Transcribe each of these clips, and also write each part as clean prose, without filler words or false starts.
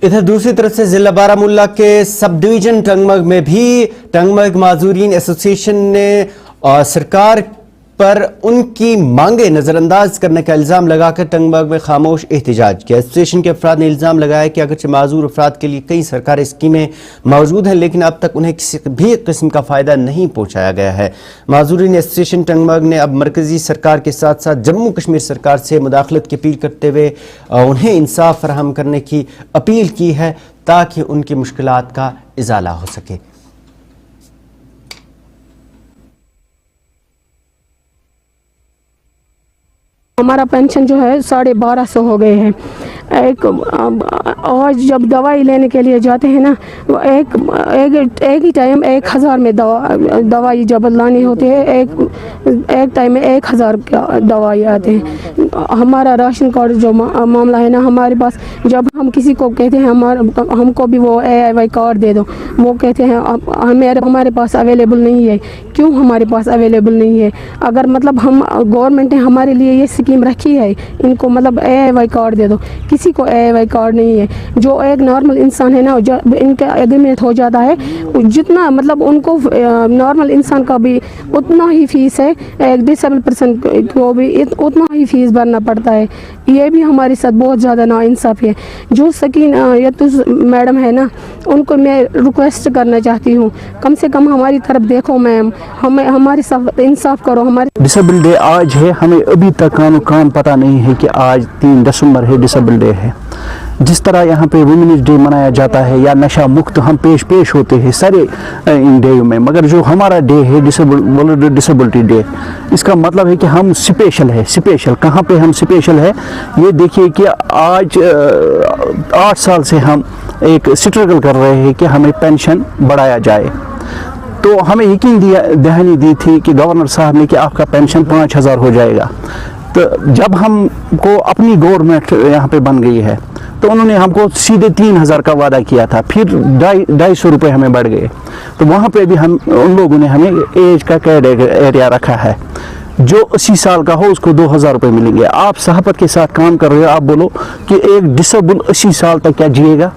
इधर दूसरी तरफ से जिला बारामूला के सब डिवीजन टंगमर्ग में भी टंगमर्ग माजूरीन एसोसिएशन ने सरकार पर उनकी मांगे नज़रअंदाज करने का इल्ज़ाम लगाकर टंगमर्ग में खामोश एहतजाज किया। एसोसिएशन के अफराद ने इल्ज़ाम लगाया कि अगरचे माजूर अफराद के लिए कई सरकारी स्कीमें मौजूद हैं, लेकिन अब तक उन्हें किसी भी किस्म का फ़ायदा नहीं पहुँचाया गया है। माजूरीन एसोसिएशन टंगमर्ग ने अब मरकज़ी सरकार के साथ साथ जम्मू कश्मीर सरकार से मुदाखलत की अपील करते हुए उन्हें इंसाफ फराहम करने की अपील की है ताकि उनकी मुश्किलात का इज़ाला हो सके। हमारा पेंशन जो है 1250 हो गए हैं। आज जब दवाई लेने के लिए जाते हैं ना, वो एक ही टाइम 1000 में दवाई जब लानी होती है, एक टाइम में 1000 का दवाई आते हैं। हमारा राशन कार्ड जो मामला है ना, हमारे पास जब हम किसी को कहते हैं हमको भी वो AIY कार्ड दे दो, वो कहते हैं हमारे पास अवेलेबल नहीं है। क्यों हमारे पास अवेलेबल नहीं है? अगर मतलब हम गवर्नमेंट ने हमारे लिए ये स्कीम रखी है, इनको मतलब AIY कार्ड दे दो, किसी को AIY कार्ड नहीं है। जो एक नॉर्मल इंसान है ना, जब इनका एग्रीमेंट हो जाता है, जितना मतलब उनको नॉर्मल इंसान का भी उतना ही फीस है, एक डिसेबल पर्सन को भी उतना ही फीस भरना पड़ता है। ये भी हमारे साथ बहुत ज़्यादा नाइंसाफ़ी है। जो सकीन यतुस मैडम है ना, उनको मैं रिक्वेस्ट करना चाहती हूँ, कम से कम हमारी तरफ देखो मैम, हमारे साथ इंसाफ करो। हमारे डिसेबल डे आज है, हमें अभी तक काम पता नहीं है कि आज 3 दिसंबर है, डिसेबल डे है। जिस तरह यहाँ पे वुमेन्स डे मनाया जाता है या नशा मुक्त हम पेश होते हैं सारे इन डे में, मगर जो हमारा डे है डिसेबिलिटी डे, इसका मतलब है कि हम स्पेशल कहाँ पे हम स्पेशल है। ये देखिए कि आज 8 साल से हम एक स्ट्रगल कर रहे हैं कि हमें पेंशन बढ़ाया जाए। तो हमें यकीन दहानी दी थी कि गवर्नर साहब ने कि आपका पेंशन 5000 हो जाएगा। तो जब हमको अपनी गवर्नमेंट यहाँ पे बन गई है, तो उन्होंने हमको सीधे 3000 का वादा किया था, फिर 250 रुपये हमें बढ़ गए। तो वहाँ पे भी उन लोगों ने हमें एज का एरिया रखा है, जो 80 साल का हो उसको 2000 रुपये मिलेंगे। आप सहाफत के साथ काम कर रहे हो, आप बोलो कि एक डिसेबल 80 साल तक क्या जिएगा?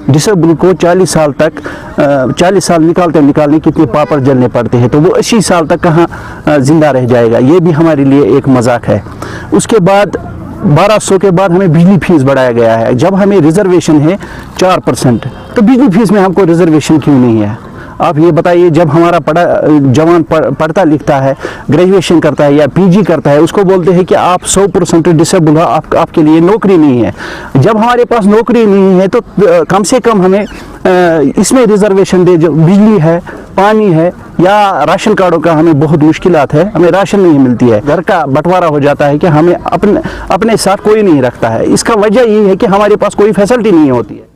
डिसेबल को 40 साल तक 40 साल निकालने कितने पापड़ जलने पड़ते हैं, तो वो 80 साल तक कहाँ जिंदा रह जाएगा? ये भी हमारे लिए एक मजाक है। उसके बाद 1200 के बाद हमें बिजली फीस बढ़ाया गया है। जब हमें रिजर्वेशन है 4%, तो बिजली फीस में हमको रिजर्वेशन क्यों नहीं है? आप ये बताइए, जब हमारा जवान पढ़ता लिखता है, ग्रेजुएशन करता है या PG करता है, उसको बोलते हैं कि आप 100% डिसेबल हो, आपके लिए नौकरी नहीं है। जब हमारे पास नौकरी नहीं है तो कम से कम हमें इसमें रिजर्वेशन दे। जो बिजली है, पानी है या राशन कार्डों का हमें बहुत मुश्किलात है, हमें राशन नहीं मिलती है, घर का बंटवारा हो जाता है कि हमें अपने साथ कोई नहीं रखता है। इसका वजह यही है कि हमारे पास कोई फैसिलिटी नहीं होती है।